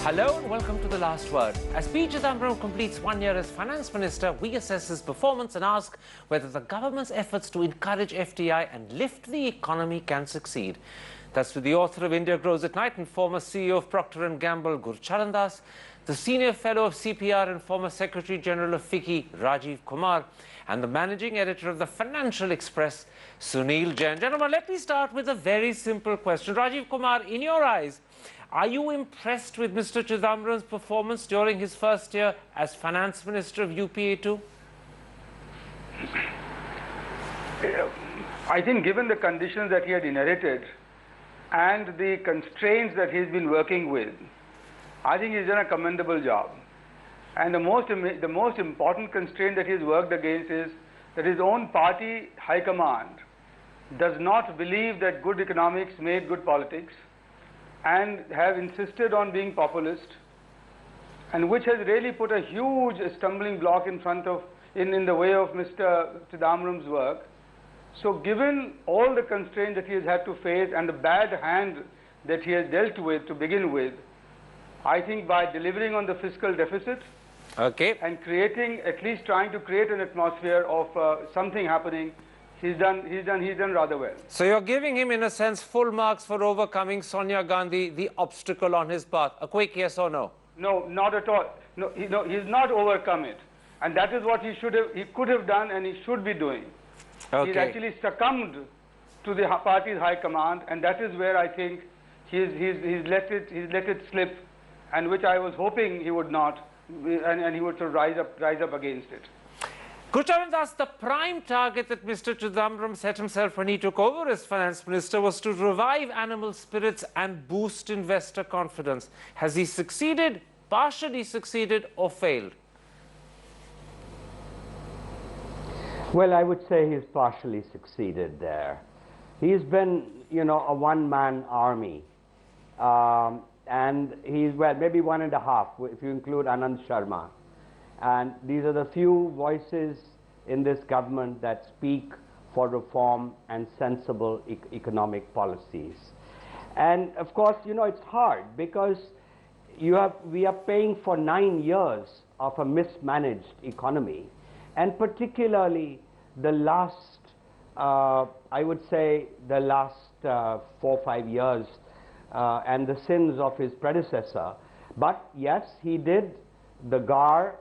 Hello and welcome to The Last Word. As P. Chidambaram completes 1 year as Finance Minister, we assess his performance and ask whether the government's efforts to encourage FDI and lift the economy can succeed. That's with the author of India Grows at Night and former CEO of Procter & Gamble, Gurcharan Das, the Senior Fellow of CPR and former Secretary General of FICCI, Rajiv Kumar, and the Managing Editor of the Financial Express, Sunil Jain. Gentlemen, let me start with a very simple question. Rajiv Kumar, in your eyes, are you impressed with Mr. Chidambaram's performance during his first year as Finance Minister of UPA2? I think given the conditions that he had inherited and the constraints that he's been working with, I think he's done a commendable job. And the most important constraint that he's worked against is that his own party high command does not believe that good economics made good politics, and have insisted on being populist, and which has really put a huge stumbling block in the way of Mr. Chidambaram's work. So given all the constraints that he has had to face and the bad hand that he has dealt with to begin with, I think by delivering on the fiscal deficit and trying to create an atmosphere of something happening, he's done rather well. So you're giving him, in a sense, full marks for overcoming Sonia Gandhi, the obstacle on his path. A quick yes or no? No, not at all. No, he's not overcome it, and that is what he could have done, and he should be doing. Okay. He's actually succumbed to the party's high command, and that is where I think he's let it slip, and which I was hoping he would not, and he would sort of rise up against it. Gurcharan Das, the prime target that Mr. Chidambaram set himself when he took over as Finance Minister was to revive animal spirits and boost investor confidence. Has he succeeded, partially succeeded, or failed? Well, I would say he's partially succeeded there. He's been, a one-man army. And he's, well, maybe one and a half, if you include Anand Sharma. And these are the few voices in this government that speak for reform and sensible economic policies. And of course, it's hard because we are paying for 9 years of a mismanaged economy, and particularly the last, I would say, the last 4 or 5 years and the sins of his predecessor. But yes, he did the GAR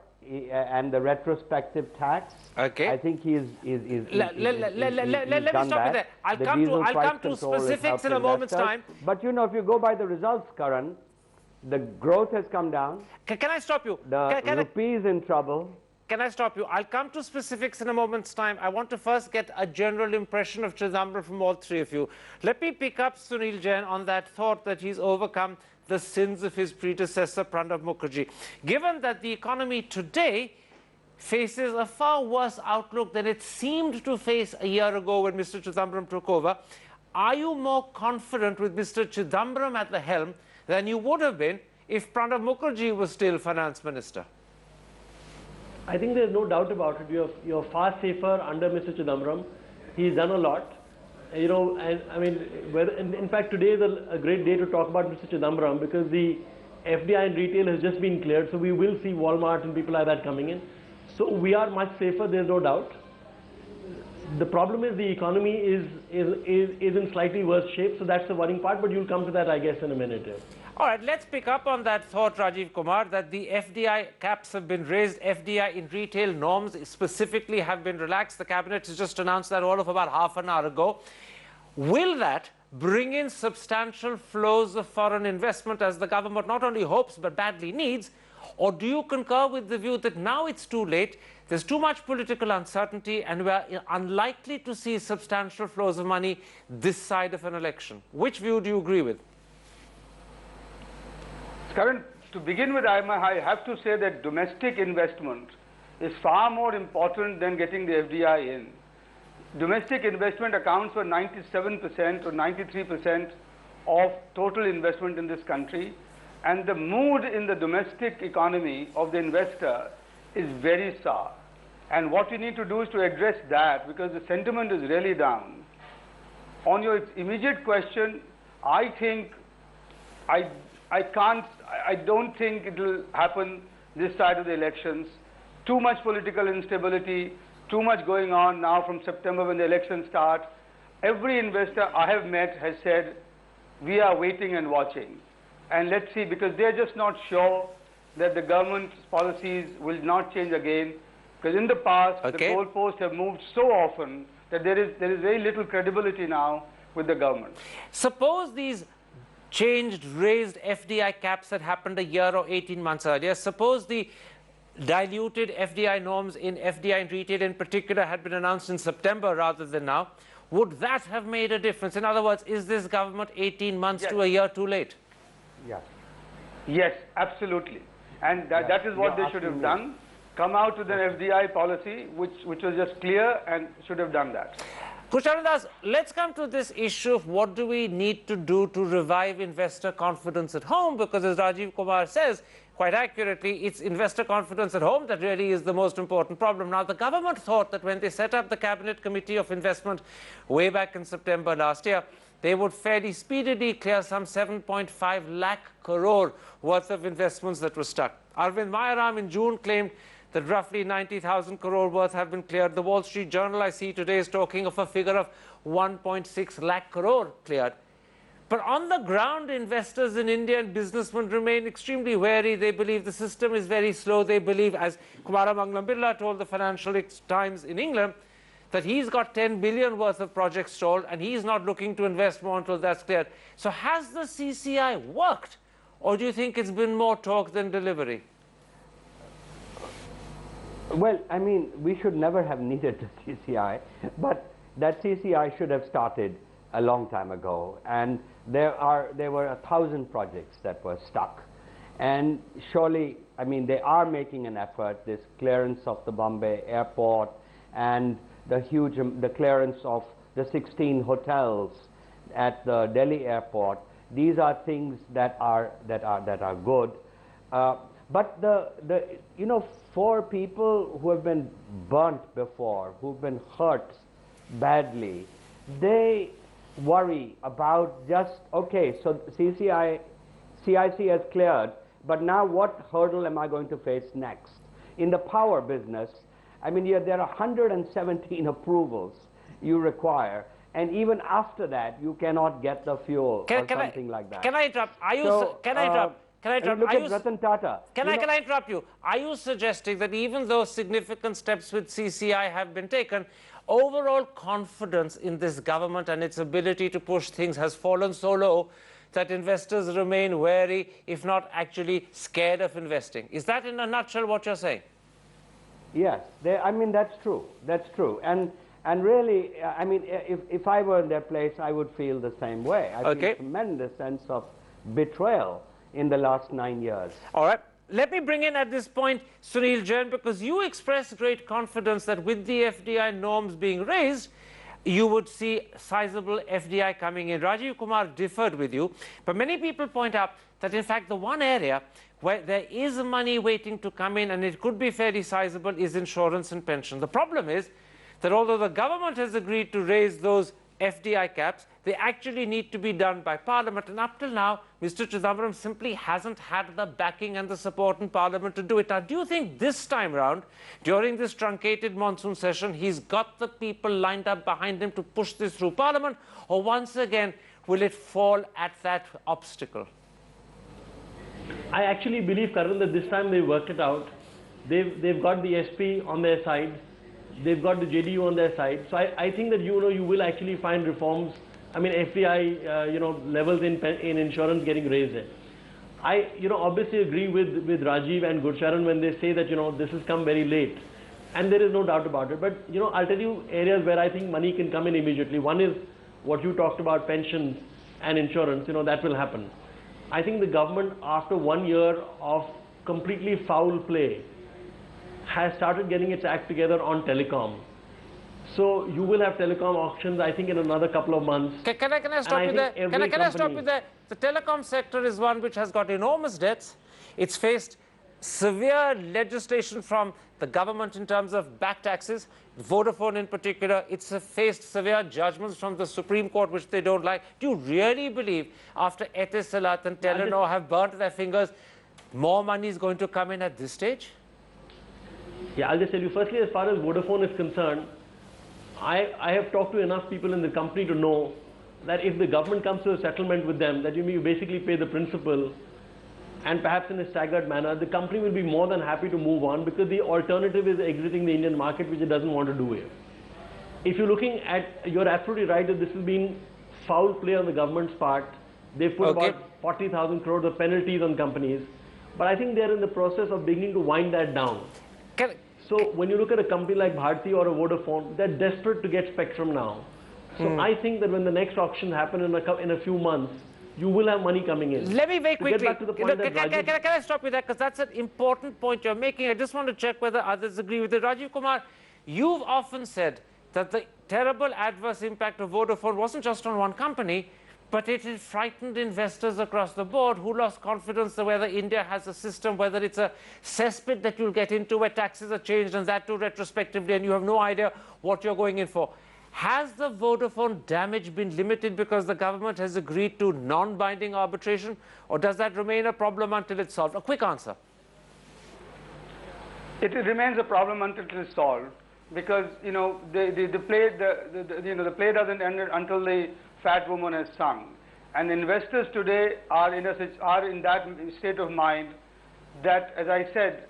and the retrospective tax. Okay. I think he's let me stop you there. I'll come to specifics in a moment's time. But if you go by the results, Karan, the growth has come down. Can I stop you? The rupee is in trouble. Can I stop you? I'll come to specifics in a moment's time. I want to first get a general impression of Chidambaram from all three of you. Let me pick up Sunil Jain on that thought that he's overcome the sins of his predecessor, Pranab Mukherjee. Given that the economy today faces a far worse outlook than it seemed to face a year ago when Mr. Chidambaram took over, are you more confident with Mr. Chidambaram at the helm than you would have been if Pranab Mukherjee was still Finance Minister? I think there's no doubt about it. You're far safer under Mr. Chidambaram. He's done a lot. And I mean, in fact, today is a great day to talk about Mr. Chidambaram because the FDI in retail has just been cleared, so we will see Walmart and people like that coming in. So we are much safer, there's no doubt. The problem is the economy is in slightly worse shape, so that's the worrying part, but you'll come to that, I guess, in a minute. All right, let's pick up on that thought, Rajiv Kumar, that the FDI caps have been raised, FDI in retail norms specifically have been relaxed. The Cabinet has just announced that all of about half an hour ago. Will that bring in substantial flows of foreign investment as the government not only hopes but badly needs? Or do you concur with the view that now it's too late, there's too much political uncertainty, and we're unlikely to see substantial flows of money this side of an election? Which view do you agree with? Karan, to begin with, I have to say that domestic investment is far more important than getting the FDI in. Domestic investment accounts for 97% or 93% of total investment in this country, and the mood in the domestic economy of the investor is very sour. And what we need to do is to address that, because the sentiment is really down. On your immediate question, I think I don't think it will happen this side of the elections. Too much political instability, too much going on now from September when the elections start. Every investor I have met has said, we are waiting and watching. And let's see, because they're just not sure that the government's policies will not change again. Because in the past, the goalposts have moved so often that there is very little credibility now with the government. Suppose these changed, raised FDI caps that happened a year or 18 months earlier. Suppose the diluted FDI norms in FDI and retail in particular had been announced in September rather than now. Would that have made a difference? In other words, is this government 18 months to a year too late? Yes. Yes, absolutely. And that is what they should have done. Come out with an FDI policy which was just clear and should have done that. Kusharandas, let's come to this issue of what do we need to do to revive investor confidence at home, because as Rajiv Kumar says, quite accurately, it's investor confidence at home that really is the most important problem. Now, the government thought that when they set up the Cabinet Committee of Investment way back in September last year, they would fairly speedily clear some 7.5 lakh crore worth of investments that were stuck. Arvind Mayaram in June claimed that roughly 90,000 crore worth have been cleared. The Wall Street Journal I see today is talking of a figure of 1.6 lakh crore cleared. But on the ground, investors in India and businessmen remain extremely wary. They believe the system is very slow. They believe, as Kumaramangalam Birla told the Financial Times in England, that he's got 10 billion worth of projects stalled and he's not looking to invest more until that's cleared. So has the CCI worked, or do you think it's been more talk than delivery? Well, I mean, we should never have needed the CCI, but that CCI should have started a long time ago. And there were 1,000 projects that were stuck. And surely, I mean, they are making an effort, this clearance of the Bombay airport and the clearance of the 16 hotels at the Delhi airport. These are things that are good. But you know, for people who have been burnt before, who've been hurt badly, they worry about just, okay, so CIC has cleared, but now what hurdle am I going to face next? In the power business, I mean, there are 117 approvals you require, and even after that, you cannot get the fuel or something like that. Can I interrupt? Can I interrupt? Look at Ratan Tata. Can I interrupt you? Are you suggesting that even though significant steps with CCI have been taken, overall confidence in this government and its ability to push things has fallen so low that investors remain wary, if not actually scared of investing? Is that in a nutshell what you're saying? Yes, I mean, that's true. That's true. And really, I mean, if I were in their place, I would feel the same way. I feel a tremendous sense of betrayal in the last 9 years. All right. Let me bring in at this point Sunil Jain, because you expressed great confidence that with the FDI norms being raised, you would see sizable FDI coming in. Rajiv Kumar differed with you, but many people point out that in fact the one area where there is money waiting to come in and it could be fairly sizable is insurance and pension. The problem is that although the government has agreed to raise those FDI caps, they actually need to be done by Parliament, and up till now, Mr. Chidambaram simply hasn't had the backing and the support in Parliament to do it. Now, do you think this time round, during this truncated monsoon session, he's got the people lined up behind him to push this through Parliament, or once again, will it fall at that obstacle? I actually believe, Karan, that this time they worked it out. They've got the SP on their side. They've got the JDU on their side. So I think that, you will actually find reforms, I mean, FDI, levels in insurance getting raised there. I, obviously agree with Rajiv and Gurcharan when they say that, this has come very late. And there is no doubt about it. But, I'll tell you areas where I think money can come in immediately. One is what you talked about, pensions and insurance, that will happen. I think the government, after 1 year of completely foul play, has started getting its act together on telecom. So you will have telecom auctions, I think, in another couple of months. Can I stop you there? Can I stop you there? The telecom sector is one which has got enormous debts. It's faced severe legislation from the government in terms of back taxes, Vodafone in particular, it's faced severe judgments from the Supreme Court which they don't like. Do you really believe after Etisalat and Telenor have burnt their fingers, more money is going to come in at this stage? Yeah, I'll just tell you, firstly, as far as Vodafone is concerned, I have talked to enough people in the company to know that if the government comes to a settlement with them, that you basically pay the principal, and perhaps in a staggered manner, the company will be more than happy to move on, because the alternative is exiting the Indian market, which it doesn't want to do here. If you're looking at, you're absolutely right that this has been foul play on the government's part. They've put about 40,000 crores of penalties on companies, but I think they're in the process of beginning to wind that down. So when you look at a company like Bharti or a Vodafone, they're desperate to get spectrum now. So I think that when the next auction happens in a few months, you will have money coming in. Let me very quickly, get back to the point can I stop you there, because that's an important point you're making. I just want to check whether others agree with it. Rajiv Kumar, you've often said that the terrible adverse impact of Vodafone wasn't just on one company, but it has frightened investors across the board who lost confidence in whether India has a system, whether it's a cesspit that you'll get into where taxes are changed, and that too retrospectively, and you have no idea what you're going in for. Has the Vodafone damage been limited because the government has agreed to non-binding arbitration, or does that remain a problem until it's solved? A quick answer. It remains a problem until it is solved, because the play doesn't end until the fat woman has sung, and investors today are in that state of mind that, as I said,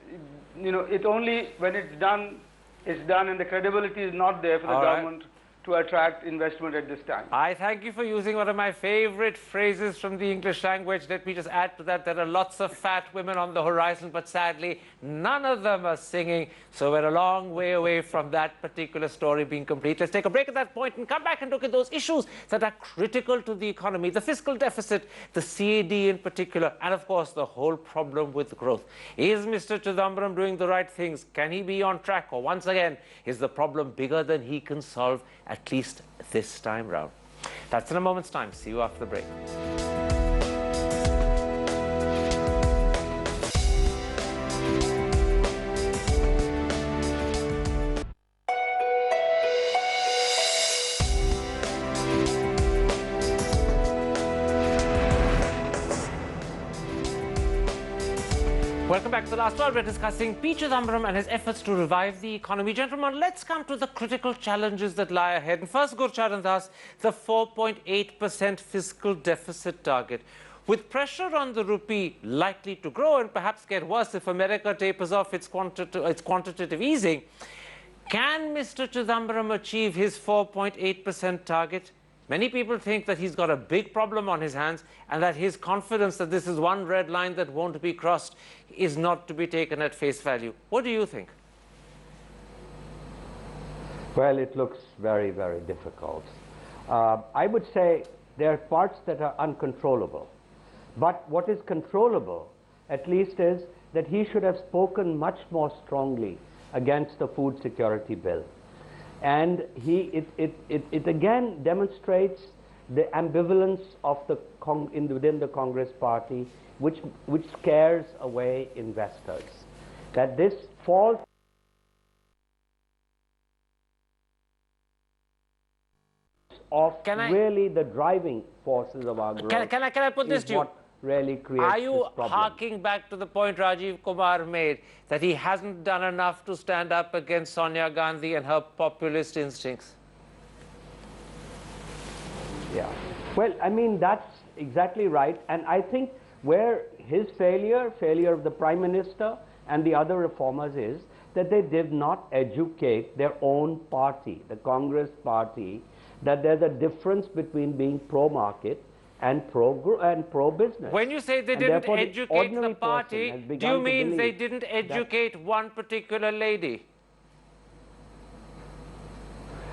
it only when it's done, and the credibility is not there for the government to attract investment at this time. I thank you for using one of my favorite phrases from the English language. Let me just add to that, there are lots of fat women on the horizon, but sadly, none of them are singing. So we're a long way away from that particular story being complete. Let's take a break at that point and come back and look at those issues that are critical to the economy, the fiscal deficit, the CAD in particular, and of course, the whole problem with growth. Is Mr. Chidambaram doing the right things? Can he be on track? Or once again, is the problem bigger than he can solve, at least this time round? That's in a moment's time. See you after the break. Welcome back to The Last Word. We're discussing P. Chidambaram and his efforts to revive the economy. Gentlemen, let's come to the critical challenges that lie ahead. And first, Gurcharan Das, the 4.8% fiscal deficit target. With pressure on the rupee likely to grow and perhaps get worse if America tapers off its quantitative easing, can Mr. Chidambaram achieve his 4.8% target? Many people think that he's got a big problem on his hands, and that his confidence that this is one red line that won't be crossed is not to be taken at face value. What do you think? Well, it looks very, very difficult. I would say there are parts that are uncontrollable. But what is controllable, at least, is that he should have spoken much more strongly against the food security bill. And it again demonstrates the ambivalence of within the Congress party, which scares away investors. That this falls of really the driving forces of our growth. Can I put this to you? Really creates Are you this problem. harking back to the point Rajiv Kumar made, that he hasn't done enough to stand up against Sonia Gandhi and her populist instincts? Yeah. Well, I mean, that's exactly right. And I think where his failure of the Prime Minister and the other reformers is that they did not educate their own party, the Congress party, that there's a difference between being pro-market and pro-business. When you say they didn't educate the party, do you mean they didn't educate one particular lady?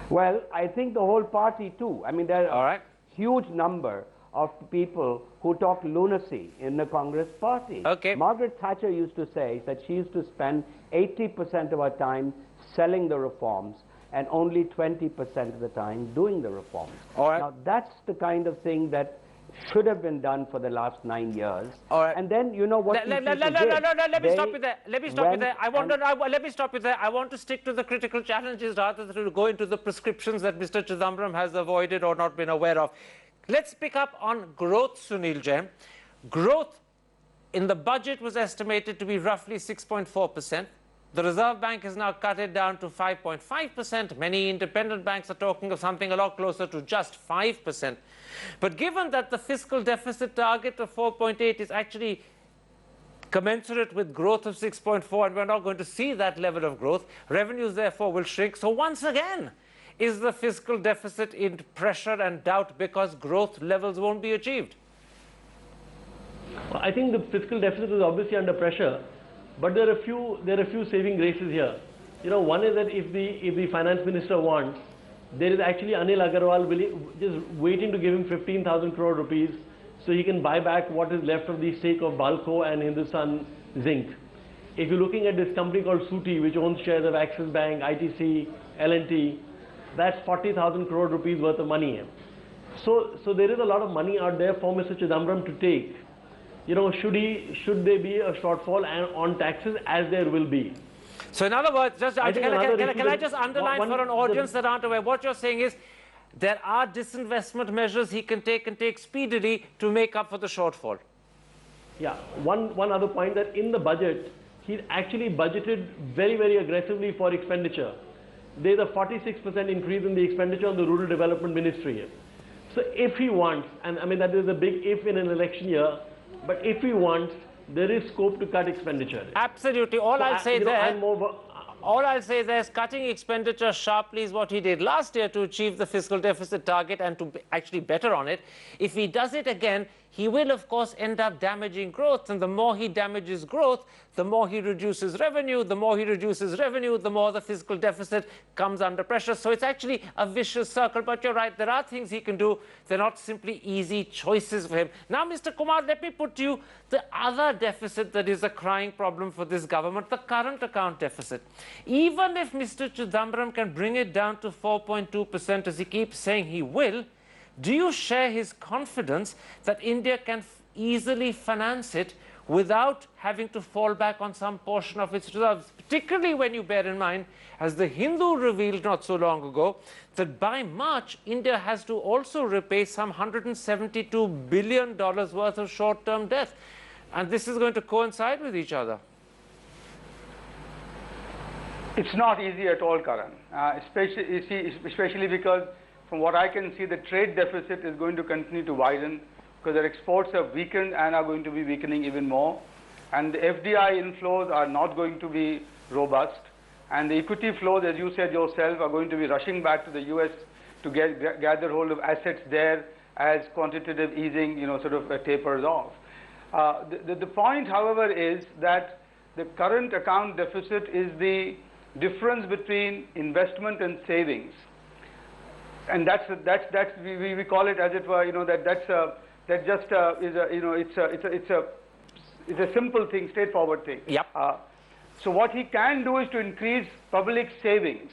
Well, I think the whole party too. I mean, there are a huge number of people who talk lunacy in the Congress party. Okay. Margaret Thatcher used to say that she used to spend 80% of her time selling the reforms and only 20% of the time doing the reforms. All right. Now, that's the kind of thing that should have been done for the last 9 years. All right. And then, you know what Let me stop you there. Let me stop you there. Let me stop you there. I want to stick to the critical challenges rather than to go into the prescriptions that Mr. Chidambaram has avoided or not been aware of. Let's pick up on growth, Sunil Jain. Growth in the budget was estimated to be roughly 6.4%. The Reserve Bank has now cut it down to 5.5%. Many independent banks are talking of something a lot closer to just 5%. But given that the fiscal deficit target of 4.8 is actually commensurate with growth of 6.4, and we're not going to see that level of growth, revenues therefore will shrink. So once again, is the fiscal deficit in pressure and doubt because growth levels won't be achieved? Well, I think the fiscal deficit is obviously under pressure. But there are a few saving graces here. You know, one is that if the finance minister wants, there is actually Anil Agarwal just waiting to give him 15,000 crore rupees so he can buy back what is left of the stake of Balco and Hindustan Zinc. If you're looking at this company called Suti, which owns shares of Axis Bank, ITC, L&T, that's 40,000 crore rupees worth of money. So there is a lot of money out there for Mr. Chidambaram to take. You know, should there be a shortfall on taxes, as there will be? So in other words, can I just underline for an audience that aren't aware, what you're saying is there are disinvestment measures he can take and take speedily to make up for the shortfall. Yeah, one other point, that in the budget, he's actually budgeted very, very aggressively for expenditure. There's a 46% increase in the expenditure on the Rural Development Ministry. So if he wants, and I mean that is a big if in an election year, but if he wants, there is scope to cut expenditure. Absolutely. All I'll say there is cutting expenditure sharply is what he did last year to achieve the fiscal deficit target and to actually better on it. If he does it again, he will, of course, end up damaging growth. And the more he damages growth, the more he reduces revenue. The more he reduces revenue, the more the fiscal deficit comes under pressure. So it's actually a vicious circle. But you're right, there are things he can do. They're not simply easy choices for him. Now, Mr. Kumar, let me put to you the other deficit that is a crying problem for this government, the current account deficit. Even if Mr. Chidambaram can bring it down to 4.2%, as he keeps saying he will, do you share his confidence that India can easily finance it without having to fall back on some portion of its reserves, particularly when you bear in mind, as the Hindu revealed not so long ago, that by March, India has to also repay some $172 billion worth of short-term debt. And this is going to coincide with each other. It's not easy at all, Karan, especially because from what I can see, the trade deficit is going to continue to widen because their exports have weakened and are going to be weakening even more. And the FDI inflows are not going to be robust. And the equity flows, as you said yourself, are going to be rushing back to the US to gather hold of assets there as quantitative easing, sort of tapers off. The point, however, is that the current account deficit is the difference between investment and savings. And we call it, as it were, it's a simple thing, straightforward thing. Yep. So what he can do is to increase public savings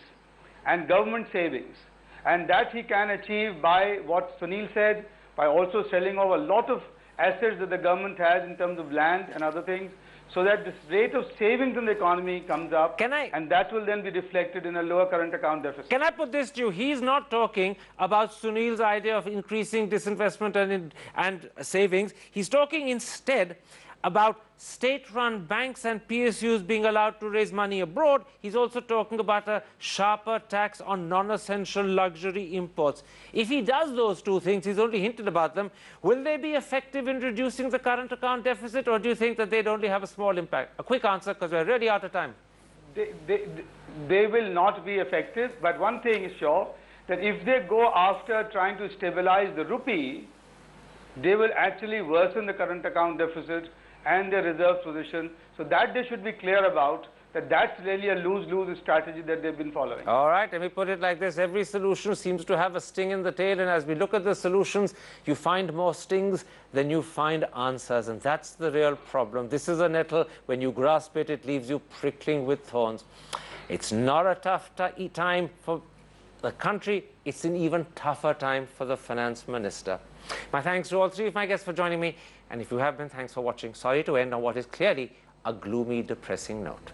and government savings, and that he can achieve by what Sunil said, by also selling off a lot of assets that the government has in terms of land and other things, so that this rate of savings in the economy comes up, and that will then be reflected in a lower current account deficit. Can I put this to you? He's not talking about Sunil's idea of increasing disinvestment and savings. He's talking instead about state-run banks and PSUs being allowed to raise money abroad. He's also talking about a sharper tax on non-essential luxury imports. If he does those two things, he's only hinted about them, will they be effective in reducing the current account deficit, or do you think that they'd only have a small impact? A quick answer, because we're really out of time. They will not be effective, but one thing is sure, that if they go after trying to stabilize the rupee, they will actually worsen the current account deficit and their reserve position. So that they should be clear about, that that's really a lose-lose strategy that they've been following. All right, let me put it like this. Every solution seems to have a sting in the tail, and as we look at the solutions, you find more stings than you find answers, and that's the real problem. This is a nettle. When you grasp it, it leaves you prickling with thorns. It's not a tough time for the country, it's an even tougher time for the finance minister. My thanks to all three of my guests for joining me. And if you have been, thanks for watching. Sorry to end on what is clearly a gloomy, depressing note.